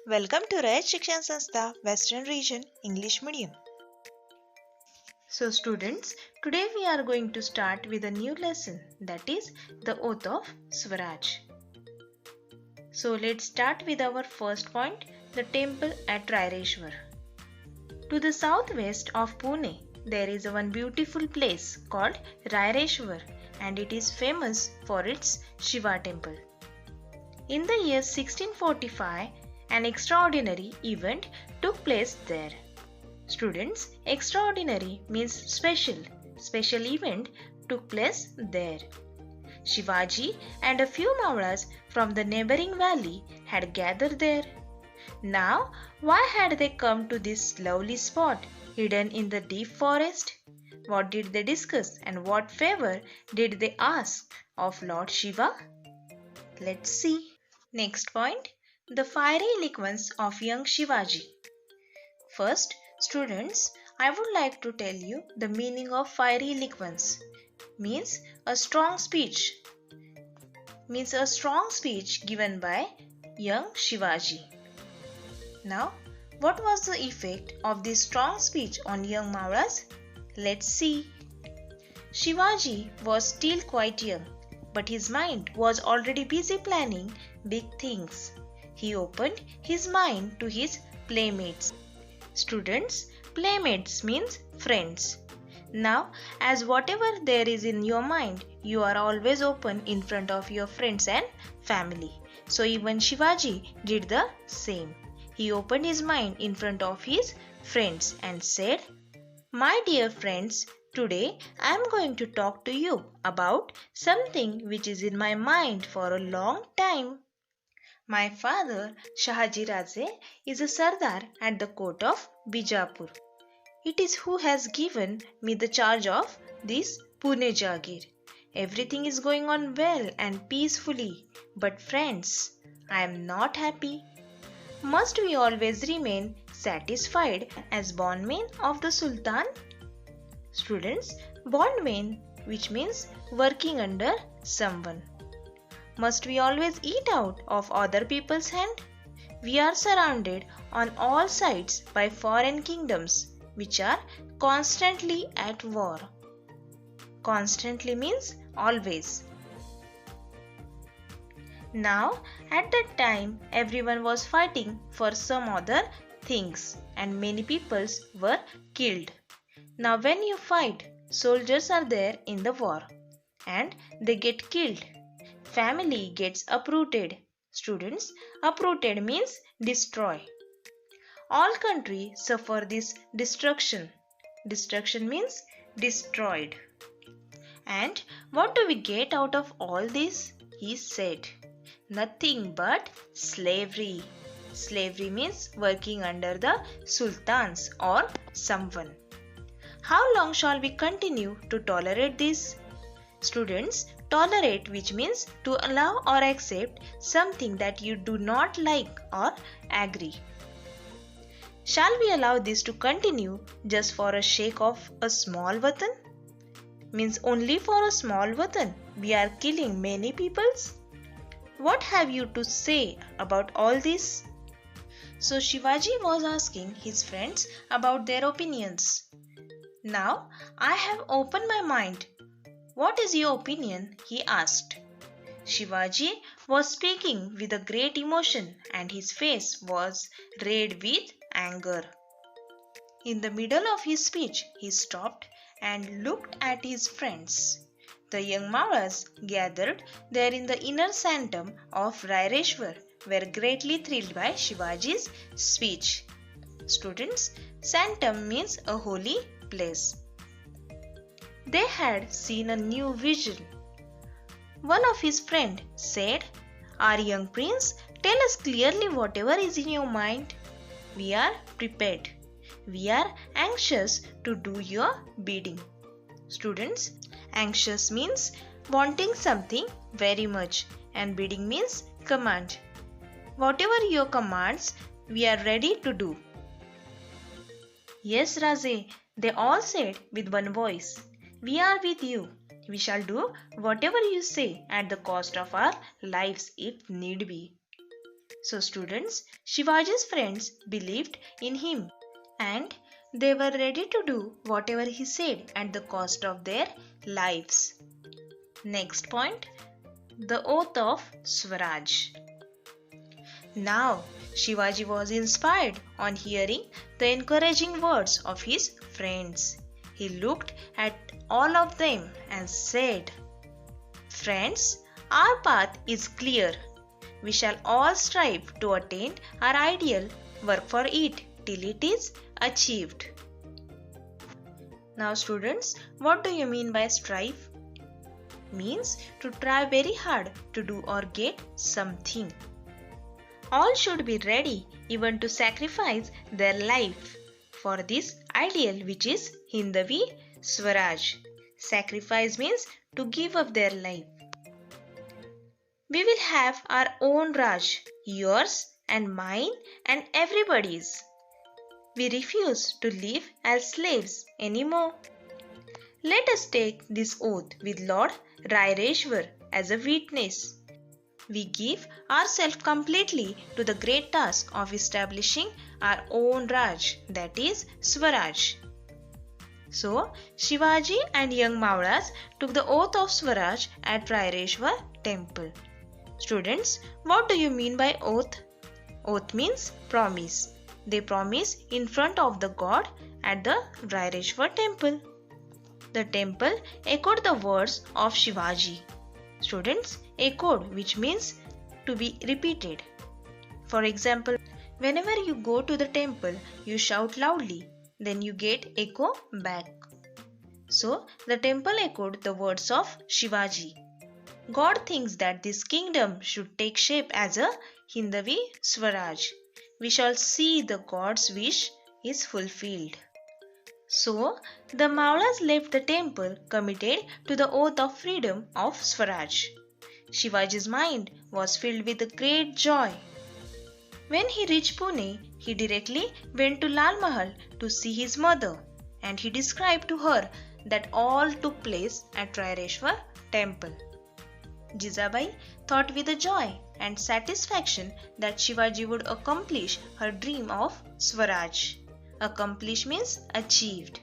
Welcome to Raj Shikshan Sanstha, Western Region, English Medium. So students, today we are going to start with a new lesson, that is the Oath of Swaraj. So let's start with our first point, the temple at Raireshwar. To the southwest of Pune, there is one beautiful place called Raireshwar and it is famous for its Shiva temple. In the year 1645, an extraordinary event took place there. Students, extraordinary means special. Special event took place there. Shivaji and a few Mauras from the neighboring valley had gathered there. Now, why had they come to this lovely spot hidden in the deep forest? What did they discuss and what favor did they ask of Lord Shiva? Let's see. Next point, the fiery eloquence of young Shivaji. First, students, I would like to tell you the meaning of fiery eloquence. Means a strong speech. Means a strong speech given by young Shivaji. Now, what was the effect of this strong speech on young Mauras? Let's see. Shivaji was still quite young, but his mind was already busy planning big things. He opened his mind to his playmates. Students, playmates means friends. Now, as whatever there is in your mind, you are always open in front of your friends and family. So even Shivaji did the same. He opened his mind in front of his friends and said, "My dear friends, today I am going to talk to you about something which is in my mind for a long time. My father, Shahaji Raje, is a Sardar at the court of Bijapur. It is who has given me the charge of this Pune Jagir. Everything is going on well and peacefully, but friends, I am not happy. Must we always remain satisfied as bondmen of the Sultan?" Students, bondmen, which means working under someone. Must we always eat out of other people's hand? We are surrounded on all sides by foreign kingdoms which are constantly at war. Constantly means always. Now, at that time, everyone was fighting for some other things and many peoples were killed. Now, when you fight, soldiers are there in the war and they get killed. Family gets uprooted. Students, uprooted means destroy. All countries suffer this destruction. Destruction means destroyed. And what do we get out of all this? He said, nothing but slavery. Slavery means working under the sultans or someone. How long shall we continue to tolerate this? Students, tolerate which means to allow or accept something that you do not like or agree. Shall we allow this to continue just for a sake of a small watan? Means only for a small watan we are killing many peoples? What have you to say about all this? So Shivaji was asking his friends about their opinions. Now I have opened my mind. What is your opinion? He asked. Shivaji was speaking with a great emotion and his face was red with anger. In the middle of his speech, he stopped and looked at his friends. The young Mauras gathered there in the inner sanctum of Raireshwar were greatly thrilled by Shivaji's speech. Students, sanctum means a holy place. They had seen a new vision. One of his friends said, "Our young prince, tell us clearly whatever is in your mind. We are prepared. We are anxious to do your bidding." Students, anxious means wanting something very much and bidding means command. Whatever your commands, we are ready to do. "Yes, Raze," they all said with one voice. "We are with you. We shall do whatever you say at the cost of our lives if need be." So students, Shivaji's friends believed in him and they were ready to do whatever he said at the cost of their lives. Next point, the oath of Swaraj. Now, Shivaji was inspired on hearing the encouraging words of his friends. He looked at all of them and said, "Friends, our path is clear. We shall all strive to attain our ideal, work for it till it is achieved." Now students, what do you mean by strive? Means to try very hard to do or get something. All should be ready even to sacrifice their life for this ideal, which is Hindavi Swaraj. Sacrifice means to give up their life. We will have our own Raj, yours and mine and everybody's. We refuse to live as slaves anymore. Let us take this oath with Lord Raireshwar as a witness. We give ourselves completely to the great task of establishing our own Raj, that is Swaraj. So, Shivaji and young Maulas took the oath of Swaraj at Raireshwar temple. Students, what do you mean by oath? Oath means promise. They promise in front of the god at the Raireshwar temple. The temple echoed the words of Shivaji. Students, echoed, which means to be repeated. For example, whenever you go to the temple, you shout loudly, then you get echo back. So, the temple echoed the words of Shivaji. God thinks that this kingdom should take shape as a Hindavi Swaraj. We shall see the God's wish is fulfilled. So, the Maulas left the temple committed to the oath of freedom of Swaraj. Shivaji's mind was filled with great joy. When he reached Pune, he directly went to Lal Mahal to see his mother, and he described to her that all took place at Raireshwar temple. Jijabai thought with a joy and satisfaction that Shivaji would accomplish her dream of Swaraj. Accomplish means achieved.